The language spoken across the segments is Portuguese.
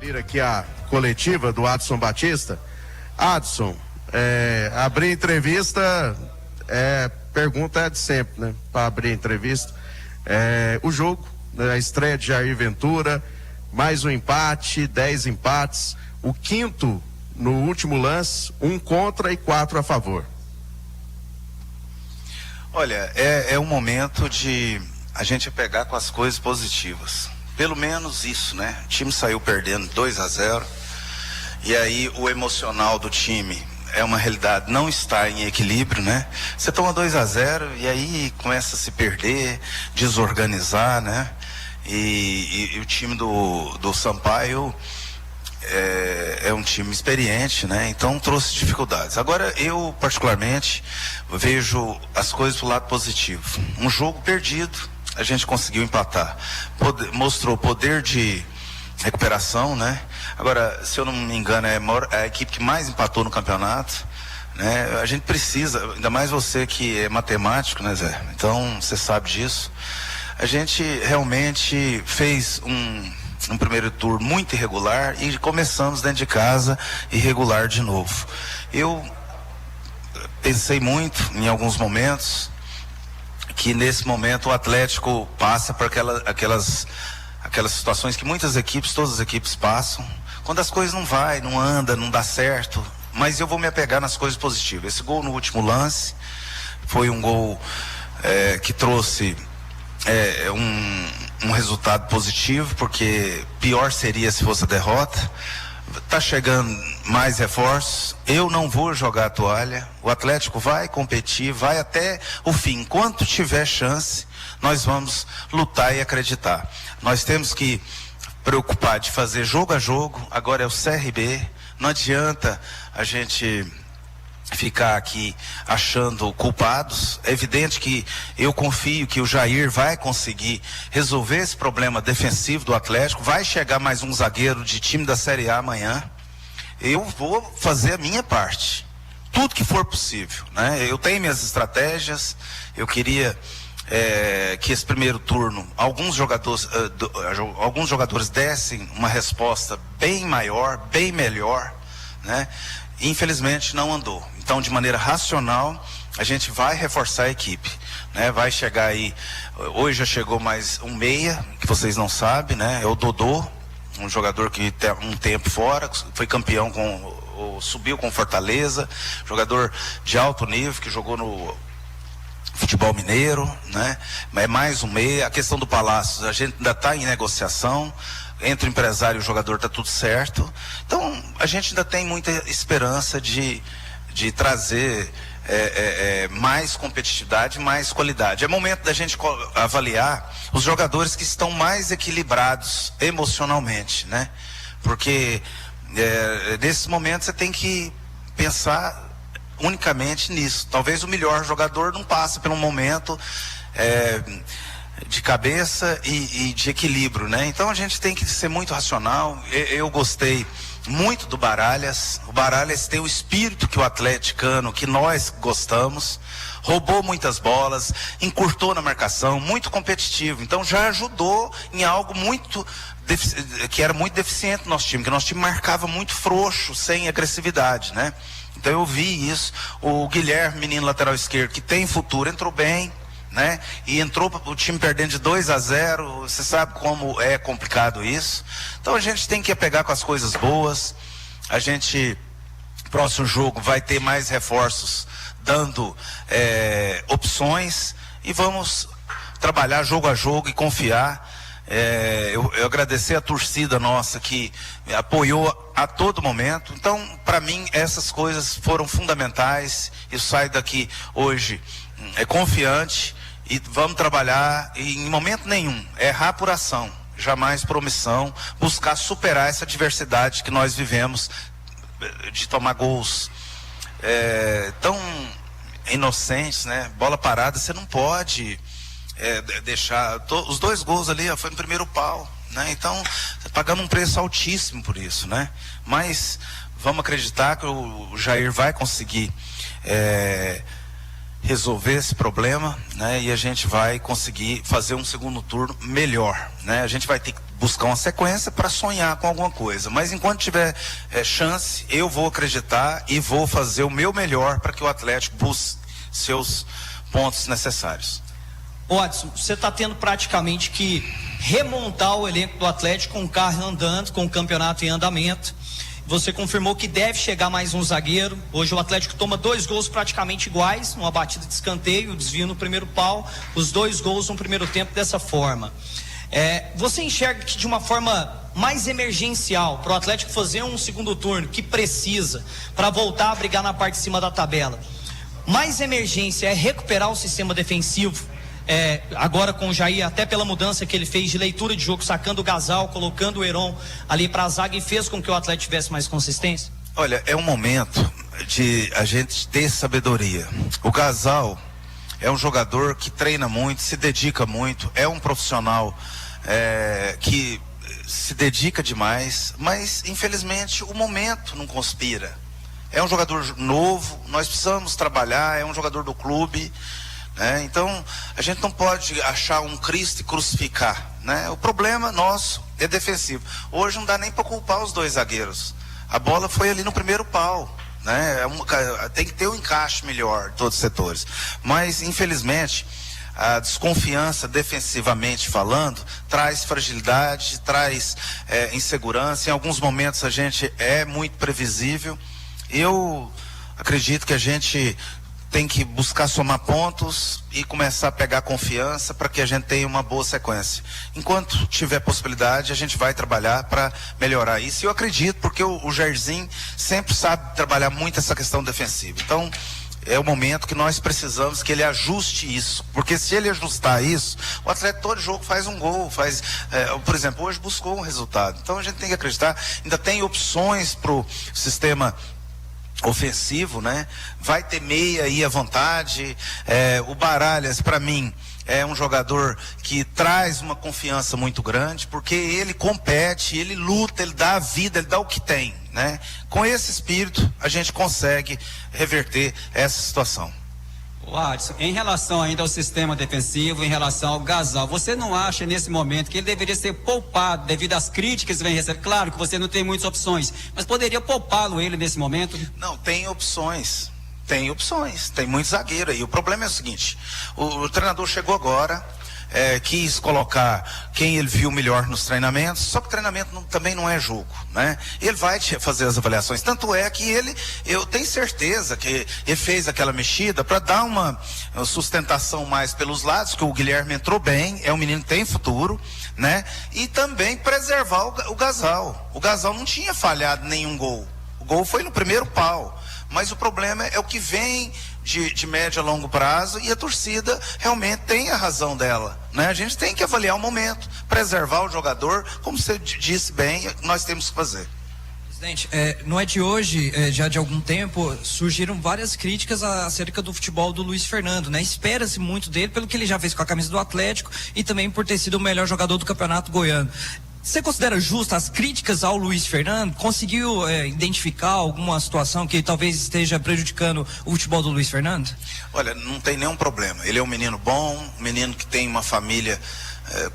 ouvir aqui a coletiva do Adson Batista. Adson, abrir entrevista, pergunta é de sempre, né? Para abrir entrevista. O jogo, né, a estreia de Jair Ventura, mais um empate, 10 empates, o quinto no último lance, 1 contra e 4 a favor. Olha, é um momento de a gente pegar com as coisas positivas. Pelo menos isso, né? O time saiu perdendo 2-0 e aí o emocional do time é uma realidade, não está em equilíbrio, né? Você toma 2-0 e aí começa a se perder, desorganizar, né? E o time do Sampaio é um time experiente, né? Então trouxe dificuldades. Agora eu particularmente vejo as coisas do lado positivo. Um jogo perdido, a gente conseguiu empatar. Mostrou poder de recuperação, né? Agora, se eu não me engano, é a equipe que mais empatou no campeonato, né? A gente precisa, ainda mais você que é matemático, né, Zé? Então, você sabe disso. A gente realmente fez um primeiro turno muito irregular e começamos dentro de casa irregular de novo. Eu pensei muito em alguns momentos que nesse momento o Atlético passa por aquelas situações que muitas equipes, todas as equipes passam, quando as coisas não anda, não dá certo, mas eu vou me apegar nas coisas positivas. Esse gol no último lance foi um gol que trouxe um resultado positivo, porque pior seria se fosse a derrota. Tá chegando mais reforços, eu não vou jogar a toalha, o Atlético vai competir, vai até o fim. Enquanto tiver chance, nós vamos lutar e acreditar. Nós temos que preocupar de fazer jogo a jogo. Agora é o CRB, não adianta a gente ficar aqui achando culpados. É evidente que eu confio que o Jair vai conseguir resolver esse problema defensivo do Atlético. Vai chegar mais um zagueiro de time da Série A amanhã. Eu vou fazer a minha parte, tudo que for possível, né? Eu tenho minhas estratégias. Eu queria que esse primeiro turno alguns jogadores dessem uma resposta bem maior, bem melhor, né? Infelizmente não andou. Então, de maneira racional, a gente vai reforçar a equipe, né? Vai chegar aí, hoje já chegou mais um meia, que vocês não sabem, né? É o Dodô, um jogador que tem um tempo fora, foi campeão subiu com Fortaleza, jogador de alto nível, que jogou no futebol mineiro, né? É mais um meia. A questão do Palácio, a gente ainda está em negociação. Entre o empresário e o jogador está tudo certo. Então, a gente ainda tem muita esperança de trazer mais competitividade, mais qualidade. É momento da gente avaliar os jogadores que estão mais equilibrados emocionalmente, né? Porque nesse momento você tem que pensar unicamente nisso. Talvez o melhor jogador não passe por um momento de cabeça e de equilíbrio, né? Então a gente tem que ser muito racional. Eu gostei muito do Baralhas. O Baralhas tem o espírito que o atleticano, que nós gostamos, roubou muitas bolas, encurtou na marcação, muito competitivo. Então já ajudou em algo que era muito deficiente no nosso time, que o nosso time marcava muito frouxo, sem agressividade, né? Então eu vi isso. O Guilherme, menino lateral esquerdo, que tem futuro, entrou bem, né? E entrou o time perdendo de 2-0. Você sabe como é complicado isso. Então a gente tem que pegar com as coisas boas. A gente, próximo jogo, vai ter mais reforços dando opções, e vamos trabalhar jogo a jogo e confiar. Eu agradecer a torcida nossa que apoiou a todo momento. Então, para mim, essas coisas foram fundamentais. Eu saio daqui hoje confiante, e vamos trabalhar, e em momento nenhum errar por ação, jamais por omissão, buscar superar essa adversidade que nós vivemos, de tomar gols tão inocentes, né? Bola parada, você não pode deixar. Os 2 gols ali foi no primeiro pau, né? Então, pagando um preço altíssimo por isso, né? Mas vamos acreditar que o Jair vai conseguir resolver esse problema, né? E a gente vai conseguir fazer um segundo turno melhor, né? A gente vai ter que buscar uma sequência para sonhar com alguma coisa, mas enquanto tiver chance, eu vou acreditar e vou fazer o meu melhor para que o Atlético busque seus pontos necessários. Ô Adson, você está tendo praticamente que remontar o elenco do Atlético com o carro andando, com o campeonato em andamento. Você confirmou que deve chegar mais um zagueiro. Hoje o Atlético toma 2 gols praticamente iguais, uma batida de escanteio, desvio no primeiro pau, os 2 gols no primeiro tempo dessa forma. Você enxerga que de uma forma mais emergencial, para o Atlético fazer um segundo turno, que precisa, para voltar a brigar na parte de cima da tabela, mais emergência é recuperar o sistema defensivo? Agora com o Jair, até pela mudança que ele fez de leitura de jogo, sacando o Gasal, colocando o Heron ali para a zaga, e fez com que o Atlético tivesse mais consistência? Olha, é um momento de a gente ter sabedoria. O Gasal é um jogador que treina muito, se dedica muito, é um profissional que se dedica demais, mas infelizmente o momento não conspira. É um jogador novo, nós precisamos trabalhar, é um jogador do clube. Então a gente não pode achar um Cristo e crucificar, né? O problema nosso é defensivo. Hoje não dá nem para culpar os 2 zagueiros. A bola foi ali no primeiro pau, né? Tem que ter um encaixe melhor em todos os setores. Mas infelizmente a desconfiança, defensivamente falando, traz fragilidade, traz insegurança. Em alguns momentos a gente é muito previsível. Eu acredito que a gente tem que buscar somar pontos e começar a pegar confiança para que a gente tenha uma boa sequência. Enquanto tiver possibilidade, a gente vai trabalhar para melhorar isso. E eu acredito, porque o Jairzinho sempre sabe trabalhar muito essa questão defensiva. Então, é o momento que nós precisamos que ele ajuste isso. Porque se ele ajustar isso, o atleta todo jogo faz um gol, por exemplo, hoje buscou um resultado. Então a gente tem que acreditar, ainda tem opções para o sistema ofensivo, né? Vai ter meia aí à vontade. O Baralhas, para mim, é um jogador que traz uma confiança muito grande, porque ele compete, ele luta, ele dá a vida, ele dá o que tem, né? Com esse espírito a gente consegue reverter essa situação. Adson, em relação ainda ao sistema defensivo, em relação ao Gasal, você não acha nesse momento que ele deveria ser poupado devido às críticas que vem recebendo? Claro que você não tem muitas opções, mas poderia poupá-lo ele nesse momento? Não, tem opções, tem muito zagueiro aí. O problema é o seguinte, o treinador chegou agora, quis colocar quem ele viu melhor nos treinamentos, só que o treinamento também não é jogo, né? Ele vai fazer as avaliações, tanto é que eu tenho certeza que ele fez aquela mexida para dar uma sustentação mais pelos lados, que o Guilherme entrou bem, é um menino que tem futuro, né? E também preservar o Gasal. O Gasal não tinha falhado nenhum gol, o gol foi no primeiro pau, mas o problema é o que vem de médio a longo prazo, e a torcida realmente tem a razão dela, né? A gente tem que avaliar o momento, preservar o jogador, como você disse bem, nós temos que fazer. Presidente, não é de hoje, já de algum tempo, surgiram várias críticas acerca do futebol do Luiz Fernando, né? Espera-se muito dele pelo que ele já fez com a camisa do Atlético e também por ter sido o melhor jogador do Campeonato Goiano. Você considera justa as críticas ao Luiz Fernando? Conseguiu identificar alguma situação que talvez esteja prejudicando o futebol do Luiz Fernando? Olha, não tem nenhum problema. Ele é um menino bom, um menino que tem uma família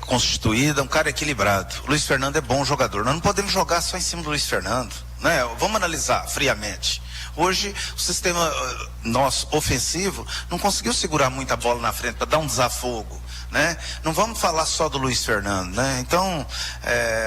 constituída, um cara equilibrado. O Luiz Fernando é bom jogador. Nós não podemos jogar só em cima do Luiz Fernando, né? Vamos analisar friamente. Hoje o sistema nosso ofensivo não conseguiu segurar muita bola na frente para dar um desafogo, né? Não vamos falar só do Luiz Fernando, né? Então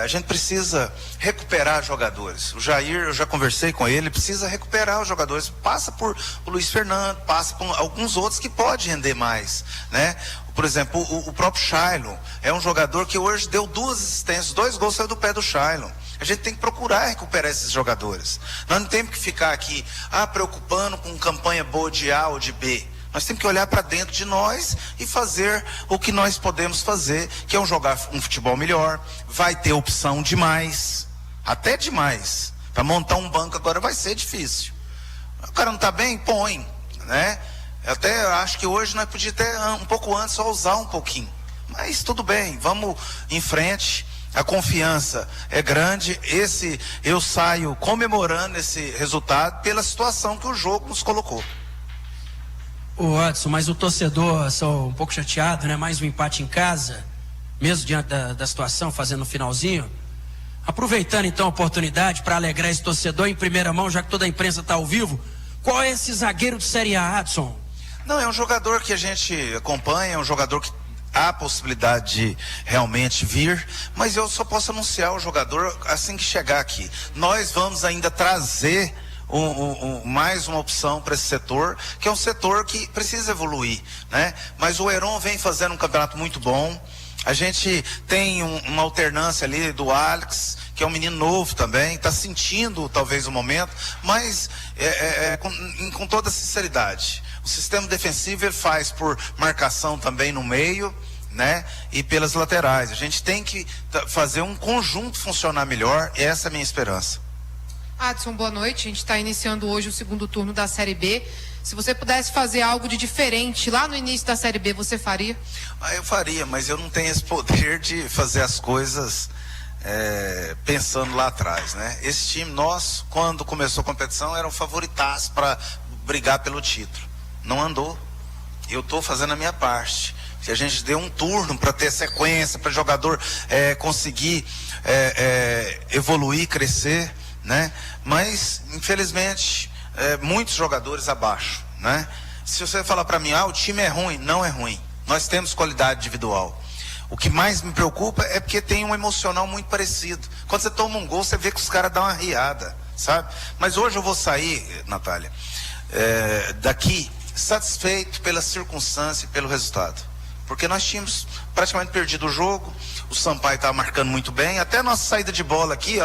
a gente precisa recuperar jogadores. O Jair, eu já conversei com ele, precisa recuperar os jogadores. Passa por o Luiz Fernando, passa por alguns outros que pode render mais, né? Por exemplo, o próprio Shailon é um jogador que hoje deu 2 assistências, 2 gols saiu do pé do Shailon. A gente tem que procurar recuperar esses jogadores. Nós não temos que ficar aqui preocupando com campanha boa de A ou de B. Nós temos que olhar para dentro de nós e fazer o que nós podemos fazer, que é jogar um futebol melhor. Vai ter opção demais, até demais. Para montar um banco agora vai ser difícil. O cara não está bem? Põe, né? Eu até acho que hoje nós podíamos ter um pouco antes só usar um pouquinho. Mas tudo bem, vamos em frente. A confiança é grande. Eu saio comemorando esse resultado pela situação que o jogo nos colocou. Ô Adson, mas o torcedor, sou um pouco chateado, né? Mais um empate em casa, mesmo diante da situação, fazendo o finalzinho. Aproveitando então a oportunidade para alegrar esse torcedor em primeira mão, já que toda a imprensa está ao vivo, qual é esse zagueiro de Série A, Adson? Não, é um jogador que a gente acompanha, é um jogador que há possibilidade de realmente vir, mas eu só posso anunciar o jogador assim que chegar aqui. Nós vamos ainda trazer mais uma opção para esse setor, que é um setor que precisa evoluir, né? Mas o Heron vem fazendo um campeonato muito bom. A gente tem uma alternância ali do Alex, que é um menino novo também, está sentindo talvez o momento, mas com toda sinceridade, o sistema defensivo ele faz por marcação também no meio, né? E pelas laterais. A gente tem que fazer um conjunto funcionar melhor, e essa é a minha esperança. Adson, boa noite. A gente está iniciando hoje o segundo turno da Série B. Se você pudesse fazer algo de diferente lá no início da Série B, você faria? Eu faria, mas eu não tenho esse poder de fazer as coisas pensando lá atrás, né? Esse time nosso, quando começou a competição, era um favoritaço para brigar pelo título. Não andou. Eu estou fazendo a minha parte. Se a gente deu um turno para ter sequência, para o jogador conseguir evoluir, crescer, né? Mas, infelizmente, muitos jogadores abaixo, né? Se você falar para mim, o time é ruim, não é ruim. Nós temos qualidade individual. O que mais me preocupa é porque tem um emocional muito parecido. Quando você toma um gol, você vê que os caras dão uma riada, sabe? Mas hoje eu vou sair, Natália, daqui satisfeito pela circunstância e pelo resultado. Porque nós tínhamos praticamente perdido o jogo, o Sampaio estava marcando muito bem, até a nossa saída de bola aqui,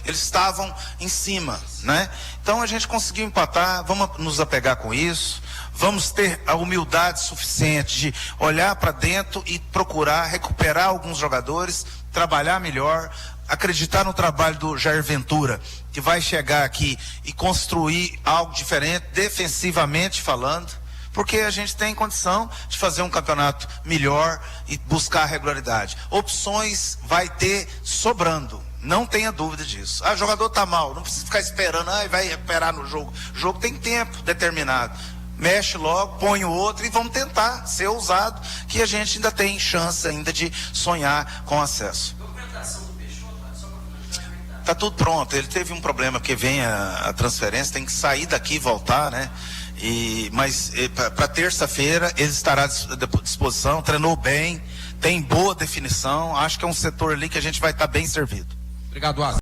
eles estavam em cima, né? Então a gente conseguiu empatar, vamos nos apegar com isso, vamos ter a humildade suficiente de olhar para dentro e procurar recuperar alguns jogadores, trabalhar melhor, acreditar no trabalho do Jair Ventura, que vai chegar aqui e construir algo diferente, defensivamente falando, porque a gente tem condição de fazer um campeonato melhor e buscar a regularidade. Opções vai ter sobrando, não tenha dúvida disso. O jogador tá mal, não precisa ficar esperando, vai recuperar no jogo. O jogo tem tempo determinado. Mexe logo, põe o outro e vamos tentar ser ousado, que a gente ainda tem chance ainda de sonhar com acesso. Tá tudo pronto, ele teve um problema, porque vem a transferência, tem que sair daqui e voltar, né? Mas para terça-feira ele estará à disposição, treinou bem, tem boa definição, acho que é um setor ali que a gente vai estar bem servido. Obrigado, Adson.